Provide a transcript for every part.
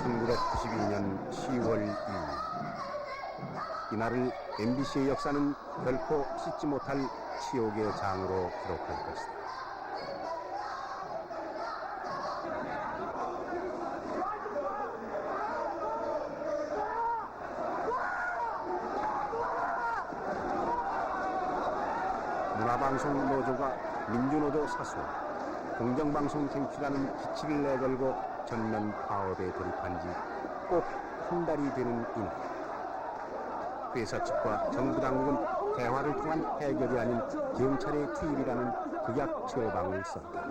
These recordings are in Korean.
1992년 10월 2일 이날을 MBC의 역사는 결코 씻지 못할 치욕의 장으로 기록할 것이다. 문화방송 노조가 민주노조 사수, 공정방송 쟁취라는 기치를 내걸고 전면 파업에 돌입한 지 꼭 한 달이 되는 이날, 회사 측과 정부 당국은 대화를 통한 해결이 아닌 경찰의 투입이라는 극약 처방을 썼다.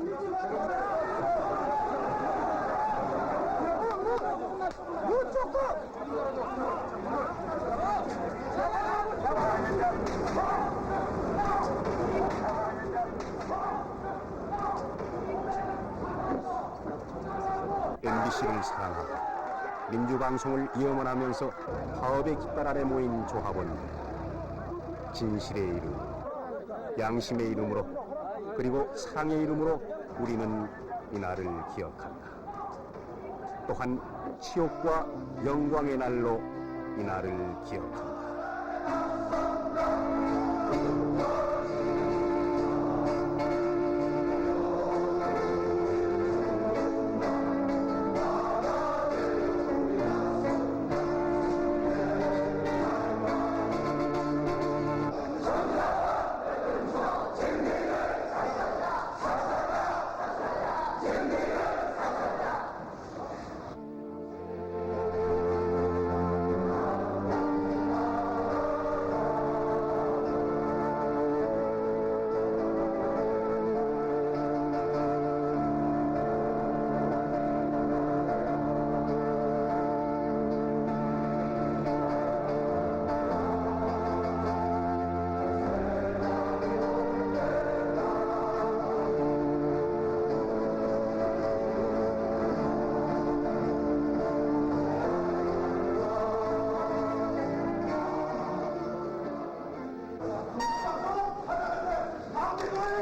MBC를 사랑하고 민주방송을 이어하면서 파업의 깃발 아래 모인 조합원들, 진실의 이름, 양심의 이름으로 그리고 사랑의 이름으로 우리는 이날을 기억한다. 또한 치욕과 영광의 날로 이날을 기억한다.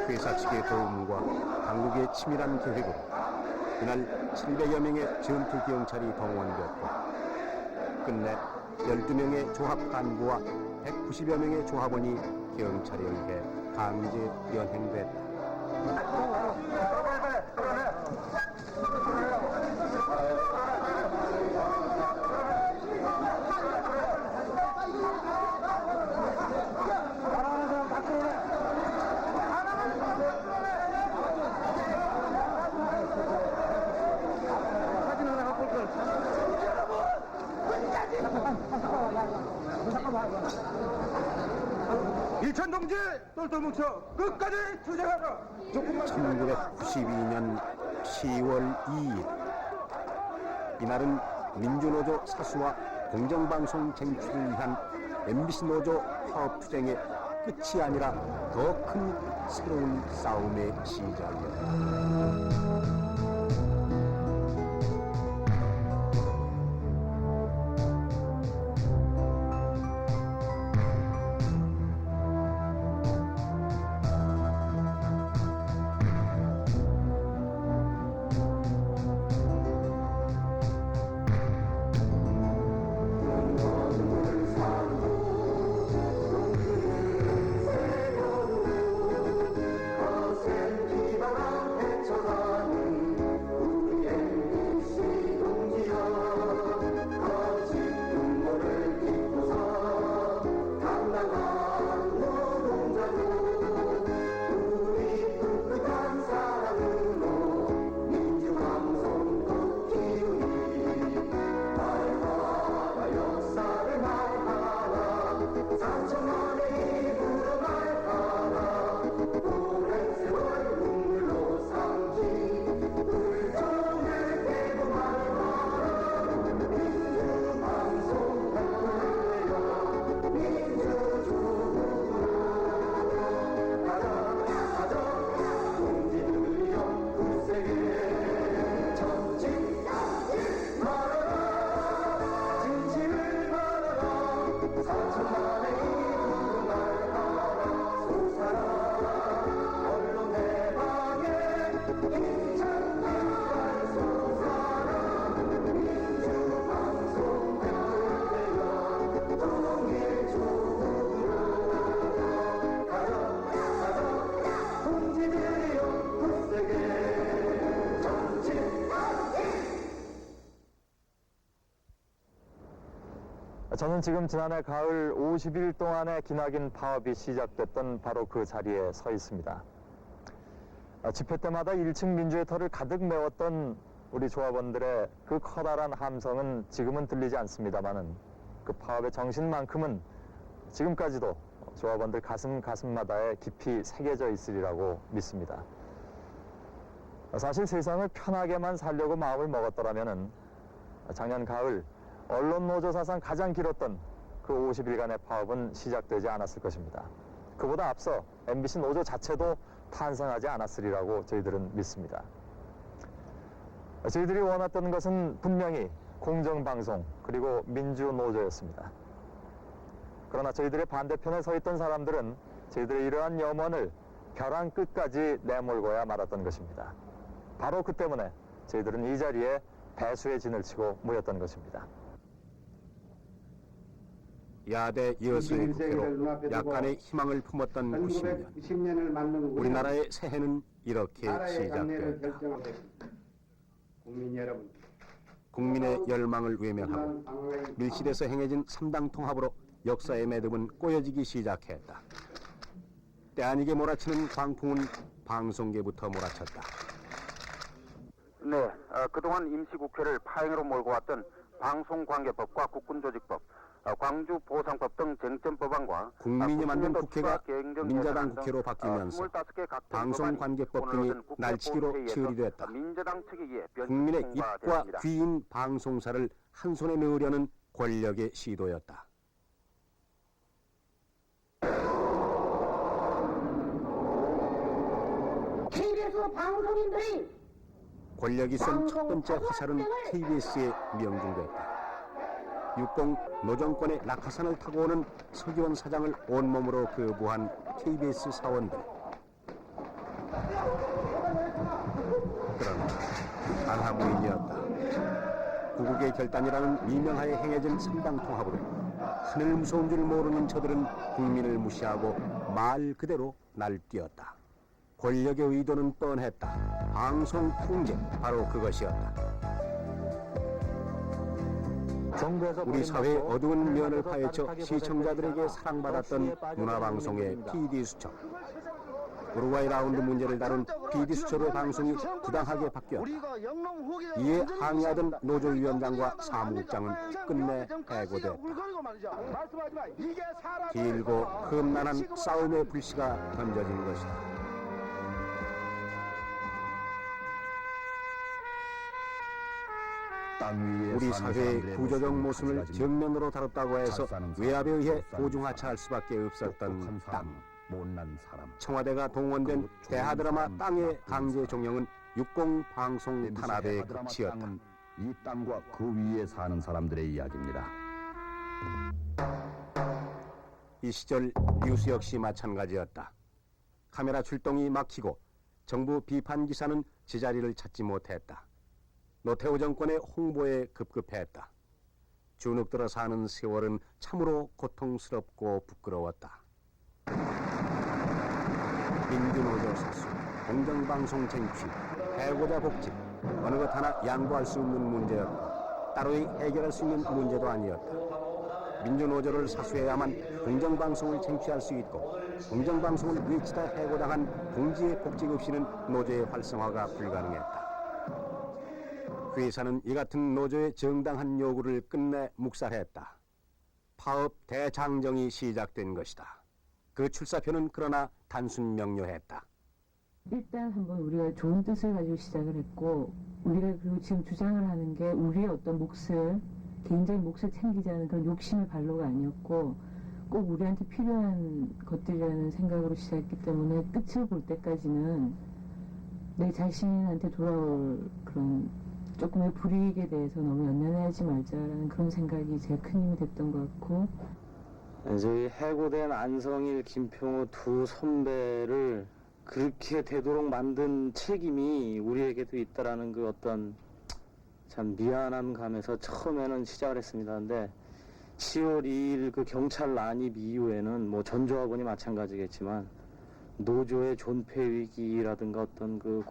회사 측의 도움과 당국의 치밀한 계획으로 이날 700여 명의 전투 경찰이 동원되었고 끝내 12명의 조합 간부와 190여 명의 조합원이 경찰에 의해 강제 연행됐다. 일천 동지 똘똘 뭉쳐 끝까지 투쟁하라. 1992년 10월 2일 이날은 민주노조 사수와 공정방송 쟁취를 위한 MBC 노조 파업 투쟁의 끝이 아니라 더 큰 새로운 싸움의 시작이었다. 저는 지금 지난해 가을 50일 동안의 기나긴 파업이 시작됐던 바로 그 자리에 서 있습니다. 집회 때마다 1층 민주의 터를 가득 메웠던 우리 조합원들의 그 커다란 함성은 지금은 들리지 않습니다만은 그 파업의 정신만큼은 지금까지도 조합원들 가슴마다에 깊이 새겨져 있으리라고 믿습니다. 사실 세상을 편하게만 살려고 마음을 먹었더라면은 작년 가을 언론노조 사상 가장 길었던 그 50일간의 파업은 시작되지 않았을 것입니다. 그보다 앞서 MBC 노조 자체도 탄생하지 않았으리라고 저희들은 믿습니다. 저희들이 원했던 것은 분명히 공정방송 그리고 민주노조였습니다. 그러나 저희들의 반대편에 서 있던 사람들은 저희들의 이러한 염원을 벼랑 끝까지 내몰고야 말았던 것입니다. 바로 그 때문에 저희들은 이 자리에 배수의 진을 치고 모였던 것입니다. 야대 여수의 국회로 약간의 희망을 품었던 90년. 우리나라의 새해는 이렇게 시작되었다. 국민 여러분, 국민의 열망을 외면하고 밀실에서 행해진 3당 통합으로 역사의 매듭은 꼬여지기 시작했다. 때 아니게 몰아치는 광풍은 방송계부터 몰아쳤다. 네, 그동안 임시국회를 파행으로 몰고 왔던 방송관계법과 국군조직법, 광주 보상법 등 쟁점 법안과 국민이 만든 국회가 민자당 국회로 바뀌면서 방송관계법 등이 날치기로 처리됐다. 국민의 입과 귀인 방송사를 한 손에 넣으려는 권력의 시도였다. KBS 방송인들이 권력이 쏜 첫 번째 화살은 KBS에 명중됐다. 60 노정권의 낙하산을 타고 오는 서기원 사장을 온몸으로 거부한 KBS 사원들. 그러나 안하무인이었다. 구국의 결단이라는 미명하에 행해진 3당 통합으로 하늘 무서운 줄 모르는 저들은 국민을 무시하고 말 그대로 날뛰었다. 권력의 의도는 뻔했다. 방송 통제, 바로 그것이었다. 우리 사회의 어두운 면을 파헤쳐 시청자들에게 사랑받았던 문화방송의 PD수첩. 우루과이 라운드 문제를 다룬 PD수첩의 방송이 부당하게 바뀌었다. 이에 항의하던 노조위원장과 사무국장은 끝내 해고됐다. 길고 험난한 싸움의 불씨가 던져진 것이다. 우리 사회의 구조적 모순을 정면으로 다뤘다고 해서 외압에 의해 고중하차할 수밖에 없었던 땅. 청와대가 동원된 대하드라마 땅의 강제 종영은 60 방송 탄압의 끝이었다. 이 땅과 그 위에 사는 사람들의 이야기입니다. 이 시절 뉴스 역시 마찬가지였다. 카메라 출동이 막히고 정부 비판 기사는 제자리를 찾지 못했다. 노태우 정권의 홍보에 급급했다. 주눅들어 사는 세월은 참으로 고통스럽고 부끄러웠다. 민주노조 사수, 공정방송 쟁취, 해고자 복직, 어느 것 하나 양보할 수 없는 문제였고 따로이 해결할 수 있는 문제도 아니었다. 민주노조를 사수해야만 공정방송을 쟁취할 수 있고 공정방송을 외치다 해고당한 공지의 복직 없이는 노조의 활성화가 불가능했다. 회사는 이 같은 노조의 정당한 요구를 끝내 묵살했다. 파업 대장정이 시작된 것이다. 그 출사표는 그러나 단순 명료했다. 일단 한번 우리가 좋은 뜻을 가지고 시작을 했고, 우리가 그리고 지금 주장을 하는 게 우리의 어떤 몫을, 개인적인 몫을 챙기자는 그런 욕심의 발로가 아니었고, 꼭 우리한테 필요한 것들이라는 생각으로 시작했기 때문에 끝을 볼 때까지는 내 자신한테 돌아올 그런 조금의 불이익에 대해서 너무 연연하지 말자라는 그런 생각이 제일 큰 힘이 됐던 것 같고, 저희 해고된 안성일, 김평우 두 선배를 그렇게 되도록 만든 책임이 우리에게도 있다라는 그 어떤 참 미안함 감에서 처음에는 시작을 했습니다. 근데 10월 2일 그 경찰 난입 이후에는 뭐 전조학원이 마찬가지겠지만 노조의 존폐 위기라든가 어떤 그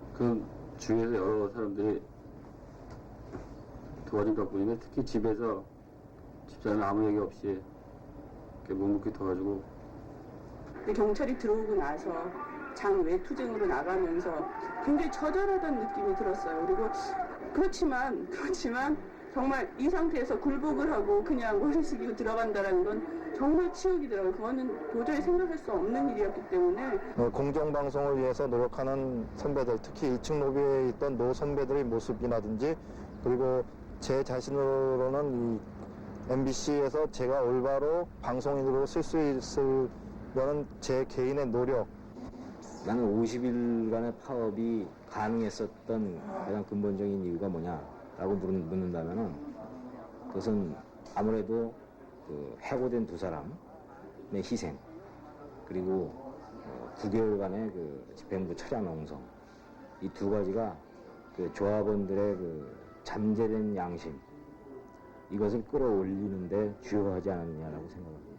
주위에서 여러 사람들이 도와준 덕분이면 특히 집에서 집사람이 아무 얘기 없이 이렇게 묵묵히 터가지고 근데 경찰이 들어오고 나서 장외 투쟁으로 나가면서 굉장히 처절하다는 느낌이 들었어요. 그리고 그렇지만 정말 이 상태에서 굴복을 하고 그냥 머리 숙이고 들어간다라는 건 정말 치욕이더라고요. 그거는 도저히 생각할 수 없는 일이었기 때문에 공정방송을 위해서 노력하는 선배들, 특히 2층 로비에 있던 노 선배들의 모습이라든지, 그리고 제 자신으로는 이 MBC에서 제가 올바로 방송인으로 쓸 수 있으려는 제 개인의 노력, 나는 50일간의 파업이 가능했었던 가장 근본적인 이유가 뭐냐라고 묻는다면은 그것은 아무래도 그 해고된 두 사람의 희생, 그리고 9개월간의 그 집행부 처장 농성, 이 두 가지가 그 조합원들의 그 잠재된 양심, 이것을 끌어올리는데 주요하지 않았느냐라고 생각합니다.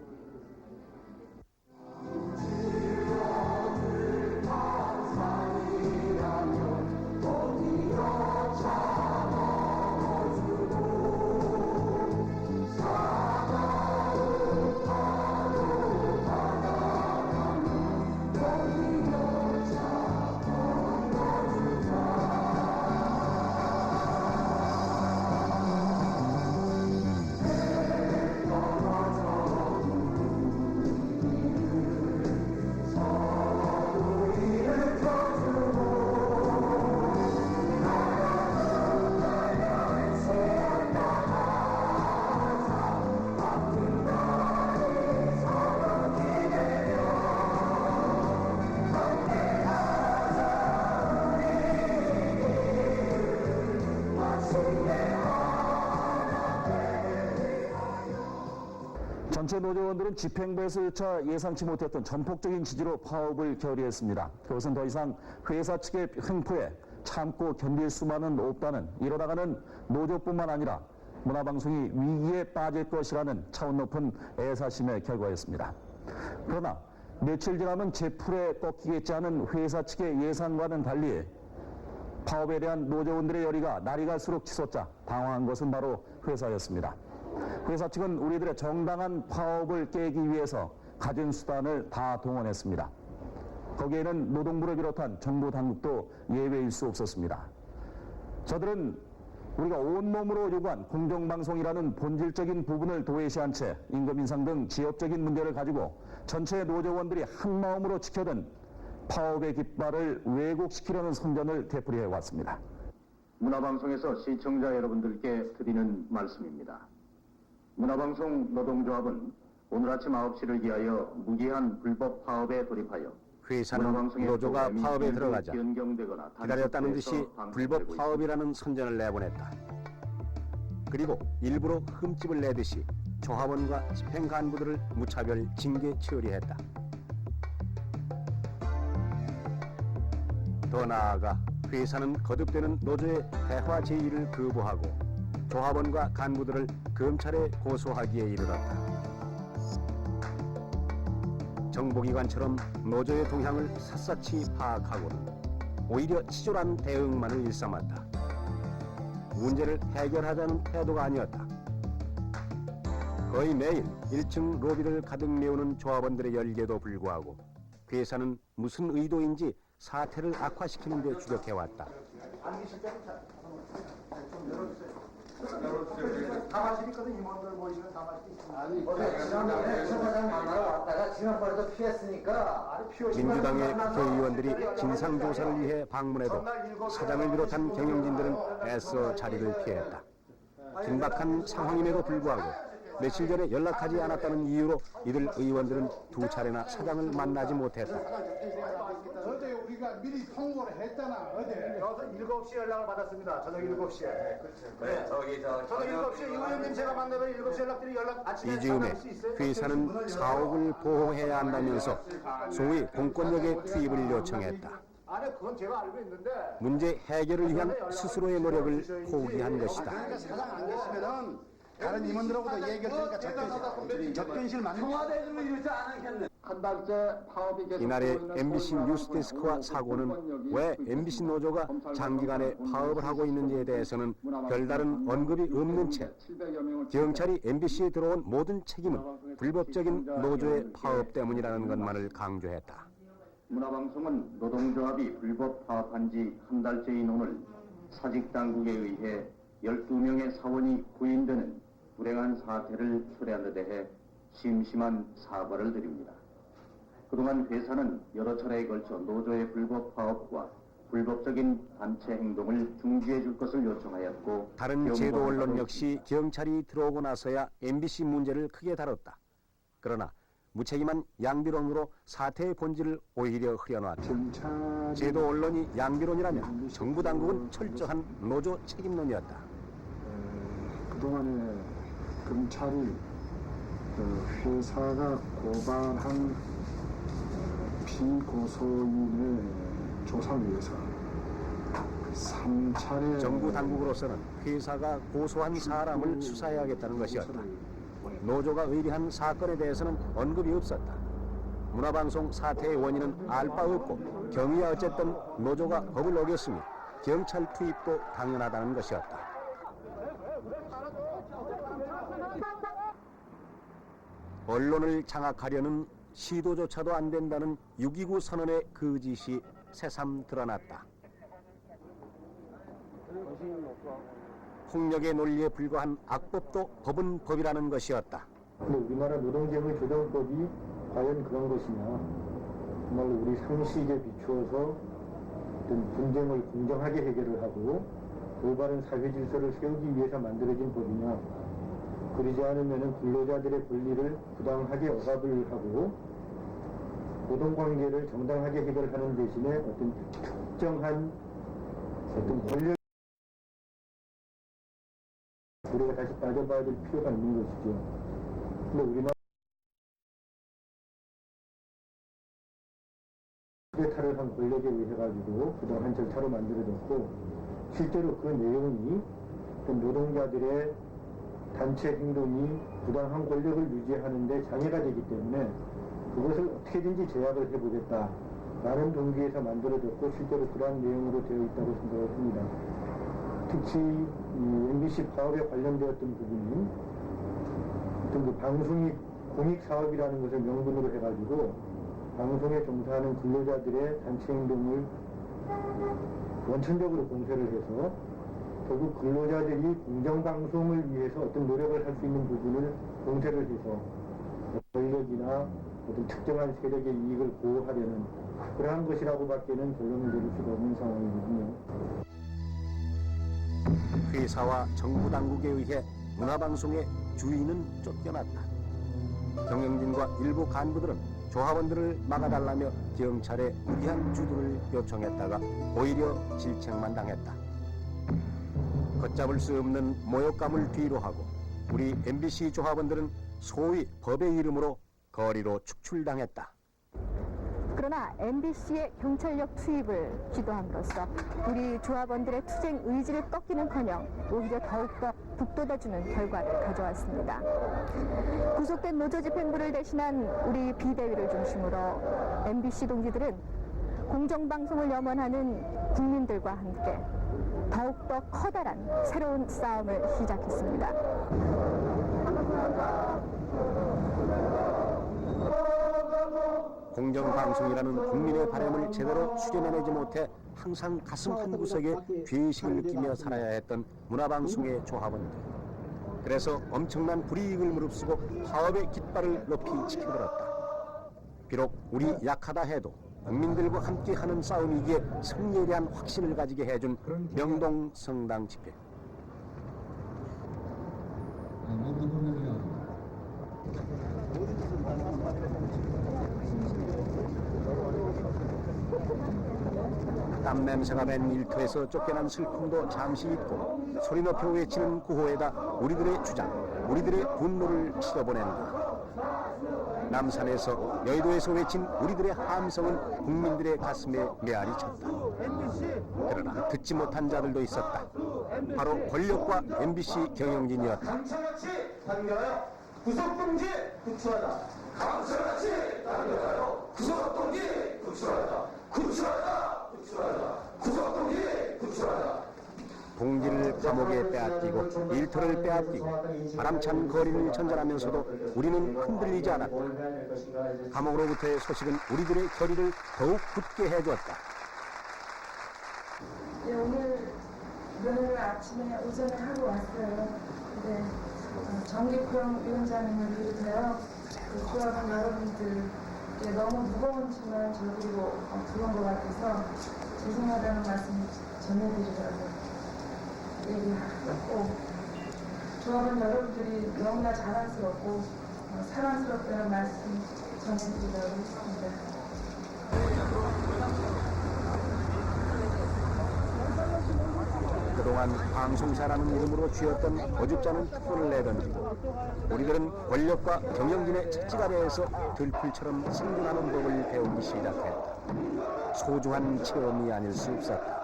전체 노조원들은 집행부에서조차 예상치 못했던 전폭적인 지지로 파업을 결의했습니다. 그것은 더 이상 회사 측의 횡포에 참고 견딜 수만은 없다는, 이러다가는 노조뿐만 아니라 문화방송이 위기에 빠질 것이라는 차원 높은 애사심의 결과였습니다. 그러나 며칠 지나면 제풀에 꺾이겠지 하는 회사 측의 예상과는 달리 파업에 대한 노조원들의 열의가 날이 갈수록 치솟자 당황한 것은 바로 회사였습니다. 회사 측은 우리들의 정당한 파업을 깨기 위해서 가진 수단을 다 동원했습니다. 거기에는 노동부를 비롯한 정부 당국도 예외일 수 없었습니다. 저들은 우리가 온몸으로 요구한 공정방송이라는 본질적인 부분을 도외시한 채 임금 인상 등 지역적인 문제를 가지고 전체 노조원들이 한마음으로 지켜든 파업의 깃발을 왜곡시키려는 선전을 되풀이해 왔습니다. 문화방송에서 시청자 여러분들께 드리는 말씀입니다. 문화방송 노동조합은 오늘 아침 9시를 기하여 무기한 불법 파업에 돌입하여 회사는 노조가 파업에 들어가자 기다렸다는 듯이 불법 파업이라는 선전을 내보냈다. 그리고 일부러 흠집을 내듯이 조합원과 집행 간부들을 무차별 징계 처리했다. 더 나아가 회사는 거듭되는 노조의 대화 제의를 거부하고 조합원과 간부들을 검찰에 고소하기에 이르렀다. 정보기관처럼 노조의 동향을 샅샅이 파악하고는 오히려 치졸한 대응만을 일삼았다. 문제를 해결하자는 태도가 아니었다. 거의 매일 1층 로비를 가득 메우는 조합원들의 열기에도 불구하고 회사는 무슨 의도인지 사태를 악화시키는 데 주력해왔다. 다마시니까는 임원들 모이면 다마시 있습니다. 지난번에 청사장 만나러 왔다가 지난번에도 피했으니까 민주당의 국회의원들이 진상조사를 위해 방문해도 사장을 비롯한 경영진들은 애써 자리를 피했다. 긴박한 상황임에도 불구하고 며칠 전에 연락하지 않았다는 이유로 이들 의원들은 두 차례나 사장을 만나지 못했다. 어제 우리가 미리 통보를 했잖아. 어제 7시에 연락을 받았습니다. 저녁 7시에. 네, 그렇죠. 네, 저녁 7시에 이 의원님 제가 만나면 7시 연락드리 아침에 이즈음에 회사는 사옥을 보호해야 한다면서 소위 공권력의 투입을 요청했다. 그건 제가 알고 있는데 문제 해결을 위한 스스로의 노력을 포기한 것이다. 사장 안 계시면은 다른 임원들하고도 얘기할 테니까 접견실 맞는 청와대는 이러지 않았겠네. 한 달째 파업이 계속 이날의 MBC 뉴스데스크와 사고는 왜 MBC 노조가 장기간에 파업을 하고 있는지에 대해서는 별다른 언급이 없는 채 경찰이 MBC에 들어온 모든 책임은 불법적인 노조의 파업 때문이라는 것만을 강조했다. 문화방송은 노동조합이 불법 파업한 지 한 달째인 오늘 사직당국에 의해 12명의 사원이 구인되는 불행한 사태를 초래한 데 대해 심심한 사과를 드립니다. 그동안 회사는 여러 차례에 걸쳐 노조의 불법 파업과 불법적인 단체 행동을 중지해 줄 것을 요청하였고 다른 제도 언론 역시 경찰이 들어오고 나서야 MBC 문제를 크게 다뤘다. 그러나 무책임한 양비론으로 사태의 본질을 오히려 흐려놨다. 제도 언론이 양비론이라면 정부 당국은 철저한 노조 책임론이었다. 그동안에 검찰이 회사가 고발한 피고소인의 조사를 위해서 3차례 정부 당국으로서는 회사가 고소한 사람을 수사해야겠다는 것이었다. 노조가 의뢰한 사건에 대해서는 언급이 없었다. 문화방송 사태의 원인은 알 바 없고 경위야 어쨌든 노조가 법을 어겼으니 경찰 투입도 당연하다는 것이었다. 언론을 장악하려는 시도조차도 안 된다는 6.29 선언의 거짓이 새삼 드러났다. 폭력의 논리에 불과한 악법도 법은 법이라는 것이었다. 근데 우리나라 노동개혁의 조정법이 과연 그런 것이냐. 정말로 우리 상식에 비추어서 어떤 분쟁을 공정하게 해결을 하고 올바른 사회 질서를 세우기 위해서 만들어진 법이냐. 그러지 않으면 근로자들의 권리를 부당하게 억압을 하고 노동관계를 정당하게 해결하는 대신에 어떤 특정한 어떤 권력 우리가 다시 빠져봐야 될 필요가 있는 것이죠. 근데 우리나라 탈을 한 권력에 의해 가지고 부당한 절차로 만들어졌고 실제로 그 내용이 노동자들의 단체 행동이 부당한 권력을 유지하는 데 장애가 되기 때문에 그것을 어떻게든지 제약을 해보겠다라는 동기에서 만들어졌고 실제로 그러한 내용으로 되어 있다고 생각을 합니다. 특히 MBC 파업에 관련되었던 부분이 어떤 그 방송이 공익사업이라는 것을 명분으로 해가지고 방송에 종사하는 근로자들의 단체 행동을 원천적으로 공세를 해서 결국 근로자들이 공정방송을 위해서 어떤 노력을 할 수 있는 부분을 공세를 해서 권력이나 어떤 특정한 세력의 이익을 보호하려는 그러한 것이라고밖에는 결론을 내릴 수가 없는 상황이거든요. 회사와 정부 당국에 의해 문화방송의 주인은 쫓겨났다. 경영진과 일부 간부들은 조합원들을 막아달라며 경찰에 무리한 주둔을 요청했다가 오히려 질책만 당했다. 걷잡을 수 없는 모욕감을 뒤로하고 우리 MBC 조합원들은 소위 법의 이름으로 거리로 축출당했다. 그러나 MBC의 경찰력 투입을 기도함으로써 우리 조합원들의 투쟁 의지를 꺾기는커녕 오히려 더욱더 북돋아주는 결과를 가져왔습니다. 구속된 노조 집행부를 대신한 우리 비대위를 중심으로 MBC 동지들은 공정방송을 염원하는 국민들과 함께 더욱더 커다란 새로운 싸움을 시작했습니다. 공정방송이라는 국민의 바람을 제대로 수렴해내지 못해 항상 가슴 한구석에 죄의식을 느끼며 살아야 했던 문화방송의 조합원들. 그래서 엄청난 불이익을 무릅쓰고 파업의 깃발을 높이 지켜들었다. 비록 우리 약하다 해도 국민들과 함께하는 싸움이기에 승리에 대한 확신을 가지게 해준 명동 성당 집회. 땀 냄새가 밴 일터에서 쫓겨난 슬픔도 잠시 잊고 소리 높여 외치는 구호에다 우리들의 주장, 우리들의 분노를 치러보낸다. 남산에서 여의도에서 외친 우리들의 함성은 국민들의 가슴에 메아리 쳤다. 그러나 듣지 못한 자들도 있었다. 바로 권력과 MBC 경영진이었다. 강철같이 단결하여 구속동지 구출하다. 강철같이 단결하여 구속동지 구출하다. 구출하다. 구출하다. 구속동지 구출하다. 동지를 감옥에 빼앗기고 일터를 빼앗기고 바람찬 거리를 전전하면서도 우리는 흔들리지 않았다. 감옥으로부터의 소식은 우리들의 결의를 더욱 굳게 해주었다. 네, 오늘 면회를 아침에 오전에 하고 왔어요. 근데 정기평 위원장님을 비롯하여 조합원 여러분들께 너무 무거운 짐을 저지르고 부른 것 같아서 죄송하다는 말씀 전해드리려고 얘기하고, 조합원 여러분들이 너무나 자랑스럽고 사랑스럽다는 말씀 전해드리려고 했습니다. 그동안 방송사라는 이름으로 쥐었던 거짓자는 톤을 내던지고 우리들은 권력과 경영진의 착지가 대해서 들풀처럼 생존하는 법을 배우기 시작했다. 소중한 체험이 아닐 수 없었다.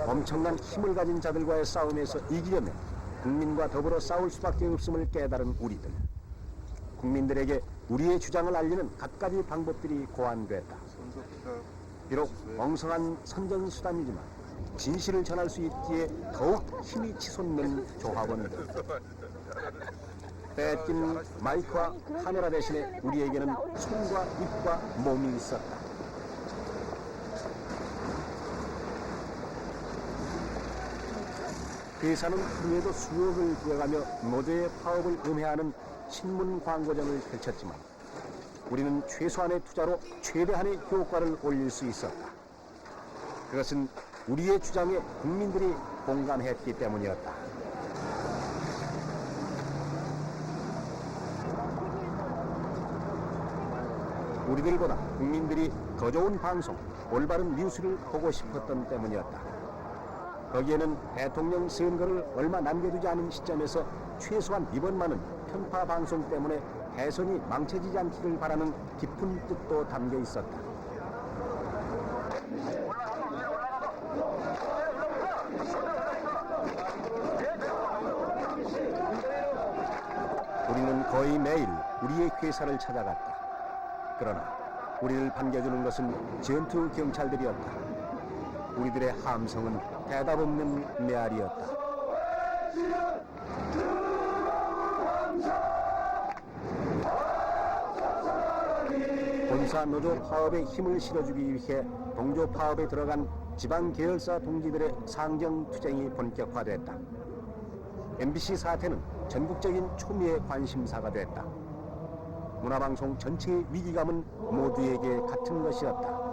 엄청난 힘을 가진 자들과의 싸움에서 이기려면 국민과 더불어 싸울 수밖에 없음을 깨달은 우리들. 국민들에게 우리의 주장을 알리는 갖가지 방법들이 고안됐다. 비록 엉성한 선전수단이지만 진실을 전할 수 있기에 더욱 힘이 치솟는 조합원들. 뺏긴 마이크와 카메라 대신에 우리에게는 손과 입과 몸이 있었다. 회사는 하루에도 수억을 부여가며 노조의 파업을 음해하는 신문 광고전을 펼쳤지만 우리는 최소한의 투자로 최대한의 효과를 올릴 수 있었다. 그것은 우리의 주장에 국민들이 공감했기 때문이었다. 우리들보다 국민들이 더 좋은 방송, 올바른 뉴스를 보고 싶었던 때문이었다. 거기에는 대통령 선거를 얼마 남겨두지 않은 시점에서 최소한 이번만은 편파 방송 때문에 대선이 망쳐지지 않기를 바라는 깊은 뜻도 담겨 있었다. 우리는 거의 매일 우리의 회사를 찾아갔다. 그러나 우리를 반겨주는 것은 전투 경찰들이었다. 우리들의 함성은 대답 없는 메아리였다. 본사 노조 파업에 힘을 실어주기 위해 동조 파업에 들어간 지방 계열사 동지들의 상정 투쟁이 본격화됐다. MBC 사태는 전국적인 초미의 관심사가 됐다. 문화방송 전체의 위기감은 모두에게 같은 것이었다.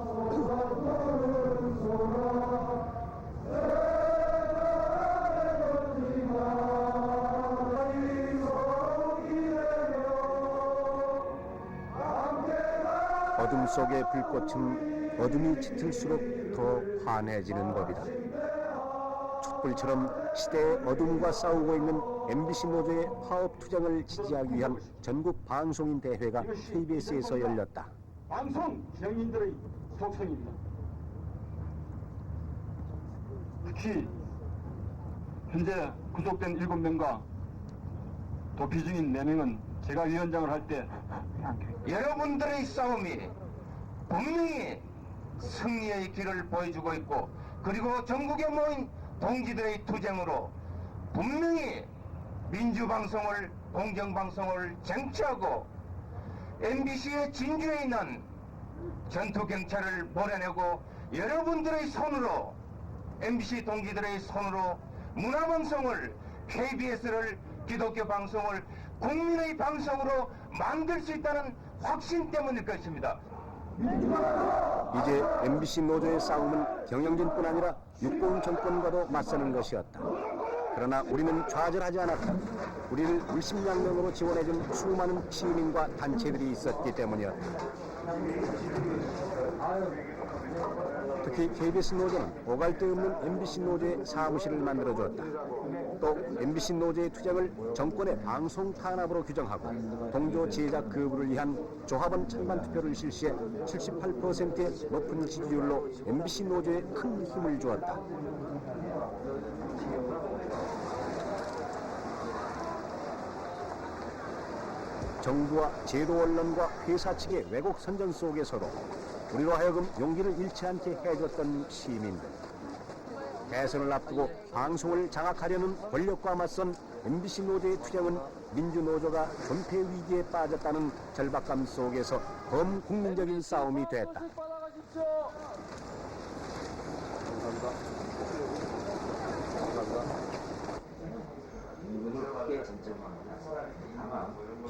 어둠 속의 불꽃은 어둠이 짙을수록 더 환해지는 법이다. 촛불처럼 시대의 어둠과 싸우고 있는 MBC 노조의 파업 투쟁을 지지하기 위한 전국 방송인 대회가 KBS에서 열렸다. 방송 기능인들의 속성입니다. 특히 현재 구속된 7명과 도피 중인 4명은 제가 위원장을 할 때 여러분들의 싸움이 분명히 승리의 길을 보여주고 있고, 그리고 전국에 모인 동지들의 투쟁으로 분명히 민주방송을, 공정방송을 쟁취하고 MBC의 진주에 있는 전투경찰을 몰아내고 여러분들의 손으로, MBC 동지들의 손으로 문화방송을, KBS를, 기독교 방송을 국민의 방송으로 만들 수 있다는 확신 때문일 것입니다. 이제 MBC 노조의 싸움은 경영진뿐 아니라 육공 정권과도 맞서는 것이었다. 그러나 우리는 좌절하지 않았다. 우리를 물심양면으로 지원해준 수많은 시민과 단체들이 있었기 때문이었다. 특히 KBS 노조는 오갈 데 없는 MBC 노조의 사무실을 만들어주었다. 또 MBC 노조의 투쟁을 정권의 방송 탄압으로 규정하고 동조 제작 거부를 위한 조합원 찬반 투표를 실시해 78%의 높은 지지율로 MBC 노조에 큰 힘을 주었다. 정부와 제도 언론과 회사 측의 왜곡 선전 속에서도 우리로 하여금 용기를 잃지 않게 해줬던 시민들. 대선을 앞두고 방송을 장악하려는 권력과 맞선 MBC 노조의 투쟁은 민주노조가 존폐 위기에 빠졌다는 절박감 속에서 범국민적인 싸움이 됐다.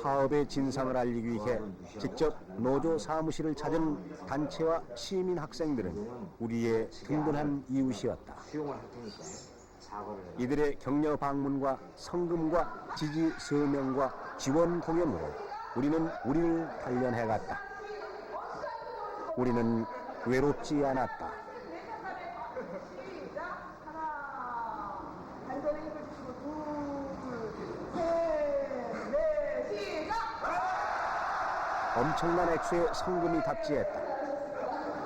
파업의 진상을 알리기 위해 직접 노조 사무실을 찾은 단체와 시민 학생들은 우리의 든든한 이웃이었다. 이들의 격려 방문과 성금과 지지 서명과 지원 공연으로 우리는 우리를 단련해갔다. 우리는 외롭지 않았다. 엄청난 액수의 성금이 답지했다.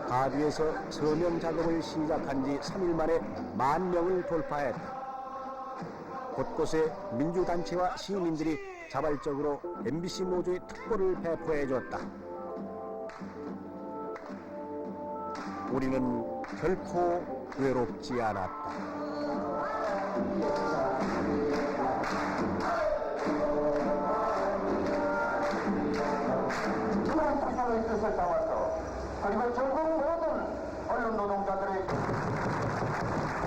가주에서 서명 작업을 시작한 지 3일 만에 10,000명을 돌파했다. 곳곳에 민주단체와 시민들이 자발적으로 MBC 노조의 특보를 배포해줬다. 우리는 결코 외롭지 않았다. 그런 특성의 뜻을 담아서 그리고 전국 모든 언론 노동자들의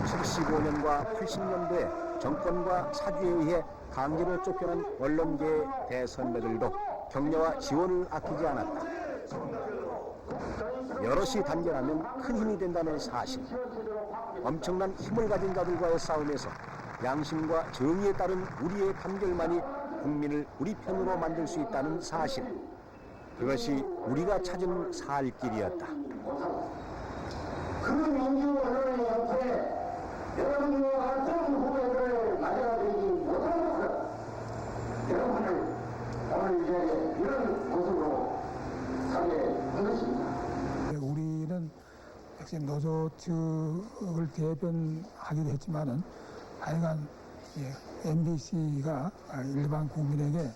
75년과 80년도에 정권과 사주에 의해 강제로 쫓겨난 언론계의 대선배들도 격려와 지원을 아끼지 않았다. 여럿이 단결하면 큰 힘이 된다는 사실. 엄청난 힘을 가진 자들과의 싸움에서 양심과 정의에 따른 우리의 단결만이 국민을 우리 편으로 만들 수 있다는 사실. 그것이 우리가 찾은 살 길이었다. 그 민주 언론의 형태에 여러분과 같은 후배들을 맞아들이지 못한 것은 여러분을 오늘 이제 이런 모습으로 사게 한 것입니다. 우리는 역시 노조 측을 대변하기도 했지만은 하여간 MBC가 일반 국민에게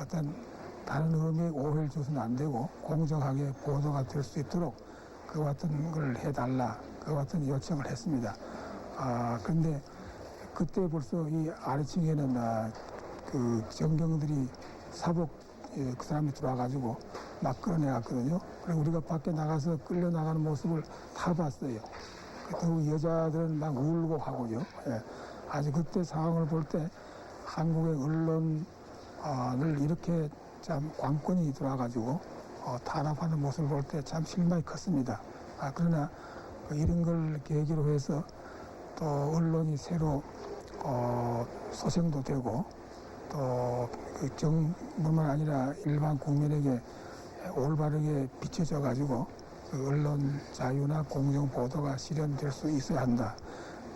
어떤 다른 의미의 오해를 줘서는 안 되고 공정하게 보도가 될 수 있도록 그와 같은 걸 해달라, 그와 같은 요청을 했습니다. 그런데 그때 벌써 이 아래층에는 그 정경들이 사복 그 사람이 들어와가지고 막 끌어내갔거든요. 그리고 우리가 밖에 나가서 끌려나가는 모습을 다 봤어요. 또 여자들은 막 울고 하고요. 아주 그때 상황을 볼 때 한국의 언론을 이렇게 참 관건이 들어와가지고 탄압하는 모습을 볼 때 참 실망이 컸습니다. 그러나 이런 걸 계기로 해서 또 언론이 새로 소생도 되고 또 정부만 아니라 일반 국민에게 올바르게 비춰져-가지고 그 언론 자유나 공정 보도가 실현될 수 있어야 한다.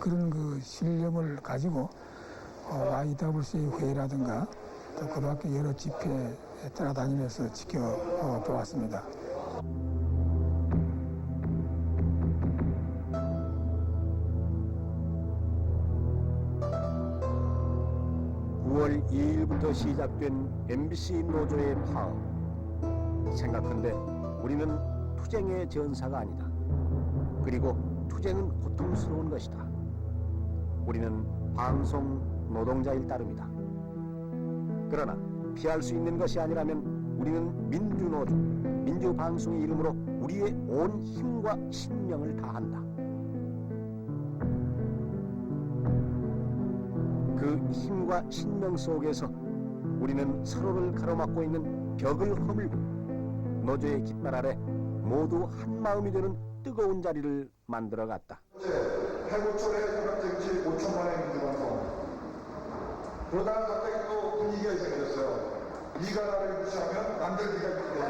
그런 그 신념을 가지고 IWC 회의라든가 또 그 밖에 여러 집회에 따라다니면서 지켜보았습니다. (9월 2일부터) 시작된 MBC 노조의 파업. 생각한데 우리는 투쟁의 전사가 아니다. 그리고 투쟁은 고통스러운 것이다. 우리는 방송 노동자일 따름이다. 그러나 피할 수 있는 것이 아니라면 우리는 민주노조, 민주방송의 이름으로 우리의 온 힘과 신명을 다한다. 그 힘과 신명 속에서 우리는 서로를 가로막고 있는 벽을 허물고 노조의 깃발 아래 모두 한 마음이 되는 뜨거운 자리를 만들어갔다. 해고철의 현역정치 5천만의 민주방송. 그러다가 갑자기 또 분위기가 이상해졌어요. 네가 나를 무시하면 남들 네가 이렇게 되냐.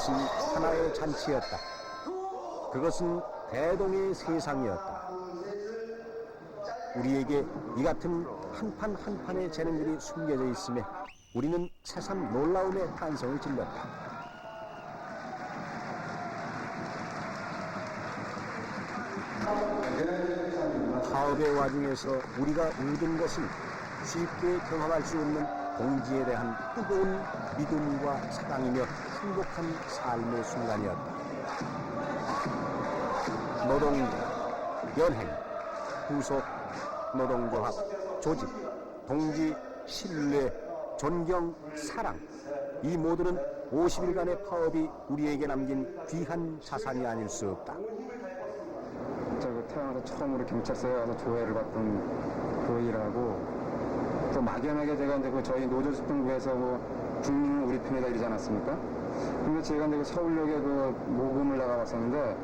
그것은 하나의 잔치였다. 그것은 대동의 세상이었다. 우리에게 이 같은 한 판 한 판의 재능들이 숨겨져 있음에 우리는 새삼 놀라움의 탄성을 질렀다. 파업의 와중에서 우리가 얻은 것은 쉽게 경험할 수 없는 동지에 대한 뜨거운 믿음과 사랑이며 행복한 삶의 순간이었다. 노동자, 연행, 후속, 노동조합, 조직, 동지, 신뢰, 존경, 사랑, 이 모두는 50일간의 파업이 우리에게 남긴 귀한 자산이 아닐 수 없다. 제가 태어나서 처음으로 경찰서에 와서 조회를 받던 그 일하고, 또 막연하게 제가 이제 그 저희 노조집행부에서 뭐 국민은 우리 편이다 이러지 않았습니까? 근데 제가 이제 그 서울역에 그 모금을 나가봤었는데,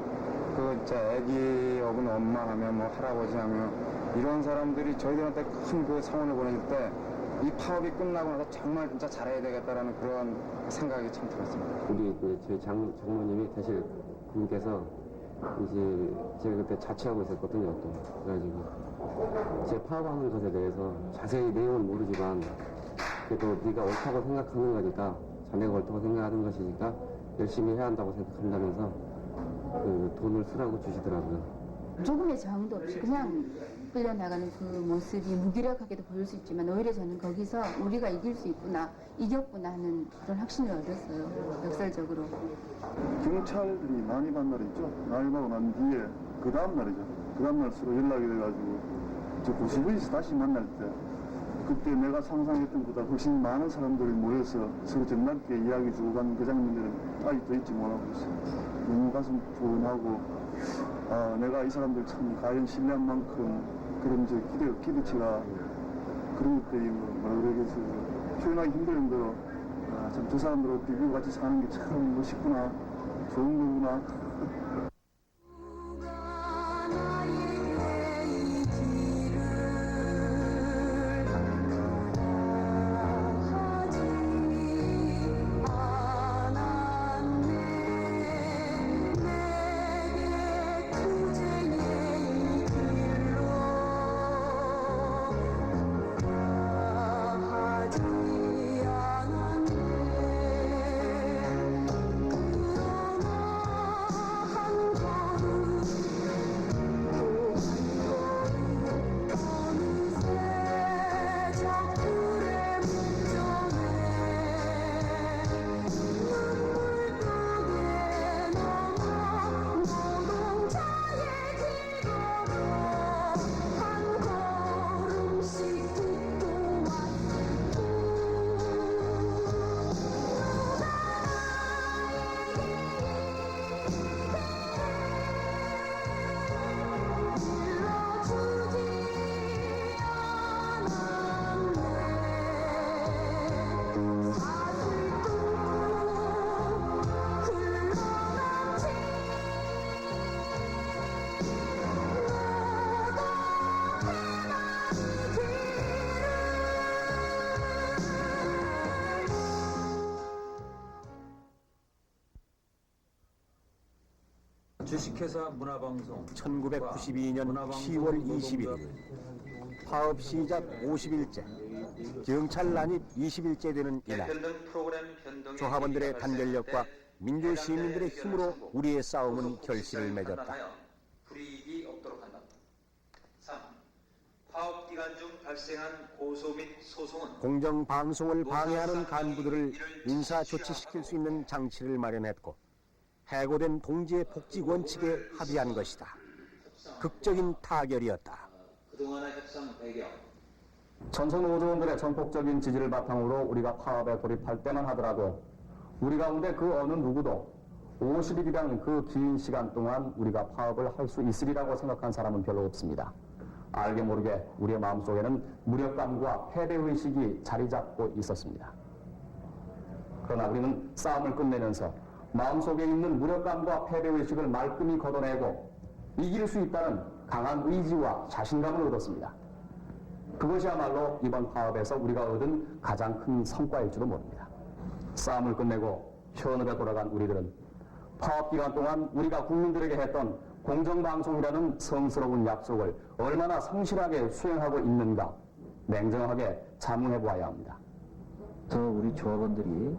그 제 애기 업은 엄마 하면 뭐 할아버지 하면 이런 사람들이 저희들한테 큰 그 성원을 보내줄 때 이 파업이 끝나고 나서 정말 진짜 잘해야 되겠다라는 그런 생각이 참 들었습니다. 우리 저희 장모님이 사실 그분께서 이제 제가 그때 자취하고 있었거든요. 또 그래가지고 제 파업하는 것에 대해서 자세히 내용은 모르지만 그래도 네가 옳다고 생각하는 거니까 자네가 옳다고 생각하는 것이니까 열심히 해야 한다고 생각한다면서 그 돈을 쓰라고 주시더라고요. 조금의 저항도 없이 그냥 끌려나가는 그 모습이 무기력하게도 보일 수 있지만 오히려 저는 거기서 우리가 이길 수 있구나, 이겼구나 하는 그런 확신을 얻었어요. 역설적으로. 경찰들이 난입한 날이죠. 난입하고 난 뒤에 그 다음 날이죠. 그 다음 날 서로 연락이 돼가지고 저 90에서 다시 만날 때 그때 내가 상상했던 것보다 훨씬 많은 사람들이 모여서 서로 정답게 이야기 주고 간 그 장면들은 아직도 잊지 못하고 있어요. 너무 가슴 푸근하고 내가 이 사람들 참 과연 신뢰한 만큼 그런 저 기대치가 그런 것들이 뭐라 그러겠어 표현하기 힘들 정도로 참 저 사람들하고 비비고 같이 사는 게 참 멋있구나, 좋은 거구나. 주식회사 문화방송 1992년 10월 21일 파업 시작 50일째, 경찰 난입 20일째 되는 이날, 조합원들의 단결력과 민주 시민들의 힘으로 우리의 싸움은 결실을 맺었다. 불이익이 없도록 한다. 3. 파업 기간 중 발생한 고소 및 소송은 공정방송을 방해하는 간부들을 인사조치시킬 수 있는 장치를 마련했고 해고된 동지의 복지 원칙에 합의한 것이다. 극적인 타결이었다. 그동안의 협상 배경. 전선 노조원들의 전폭적인 지지를 바탕으로 우리가 파업에 돌입할 때만 하더라도 우리 가운데 그 어느 누구도 50일이라는 그 긴 시간 동안 우리가 파업을 할 수 있으리라고 생각한 사람은 별로 없습니다. 알게 모르게 우리의 마음속에는 무력감과 패배의식이 자리 잡고 있었습니다. 그러나 우리는 싸움을 끝내면서 마음속에 있는 무력감과 패배의식을 말끔히 걷어내고 이길 수 있다는 강한 의지와 자신감을 얻었습니다. 그것이야말로 이번 파업에서 우리가 얻은 가장 큰 성과일지도 모릅니다. 싸움을 끝내고 현업에 돌아간 우리들은 파업 기간 동안 우리가 국민들에게 했던 공정방송이라는 성스러운 약속을 얼마나 성실하게 수행하고 있는가 냉정하게 자문해 보아야 합니다. 우리 조합원들이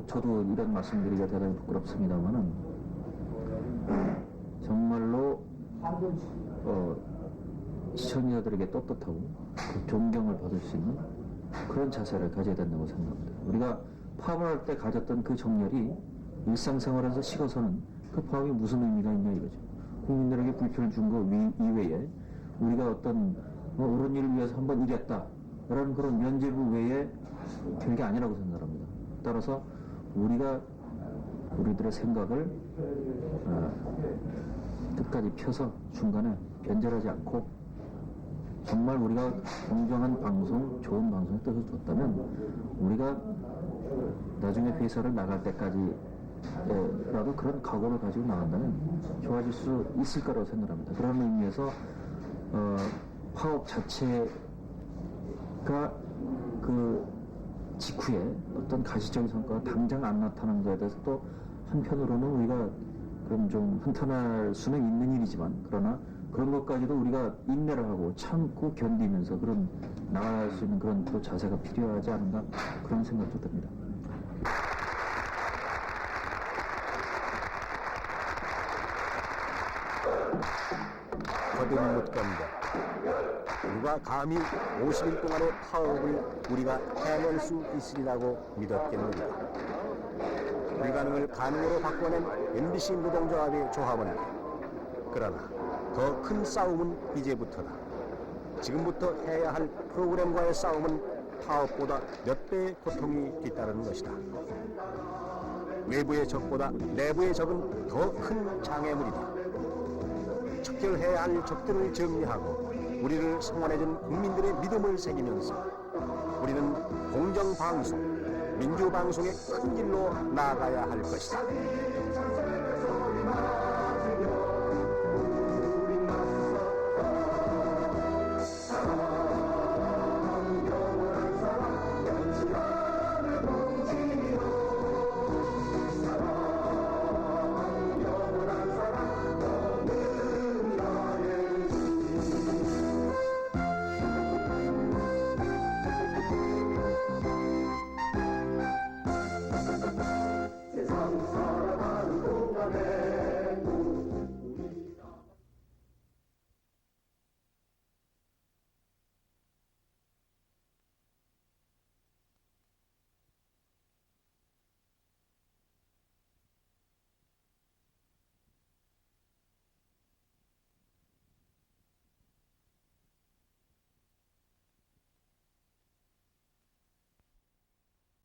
저도 이런 말씀드리기가 대단히 부끄럽습니다만은 정말로 시청자들에게 떳떳하고 존경을 받을 수 있는 그런 자세를 가져야 된다고 생각합니다. 우리가 파업을 할 때 가졌던 그 정열이 일상생활에서 식어서는 그 파업이 무슨 의미가 있냐 이거죠. 국민들에게 불편을 준 거 이외에 우리가 어떤 옳은 일을 위해서 한번 일했다라는 그런 면죄부 외에 별게 아니라고 생각합니다. 따라서 우리가 우리들의 생각을 끝까지 펴서 중간에 변절하지 않고 정말 우리가 공정한 방송, 좋은 방송의 뜻을 줬다면 우리가 나중에 회사를 나갈 때까지라도 그런 각오를 가지고 나간다면 좋아질 수 있을 거라고 생각합니다. 그런 의미에서 파업 자체가 그 직후에 어떤 가시적인 성과가 당장 안 나타나는 것에 대해서 또 한편으로는 우리가 그럼 좀 한탄할 수는 있는 일이지만 그러나 그런 것까지도 우리가 인내를 하고 참고 견디면서 그런 나갈 수 있는 그런 또 자세가 필요하지 않은가 그런 생각도 듭니다. 거듭 묻건다. 누가 감히 50일 동안의 파업을 우리가 해낼 수 있으리라고 믿었겠는가. 불가능을 가능으로 바꿔낸 MBC 노동조합의 조합원들. 그러나 더 큰 싸움은 이제부터다. 지금부터 해야 할 프로그램과의 싸움은 파업보다 몇 배의 고통이 뒤따르는 것이다. 외부의 적보다 내부의 적은 더 큰 장애물이다. 척결해야 할 적들을 정리하고 우리를 성원해준 국민들의 믿음을 새기면서 우리는 공정방송, 민주방송의 큰 길로 나아가야 할 것이다.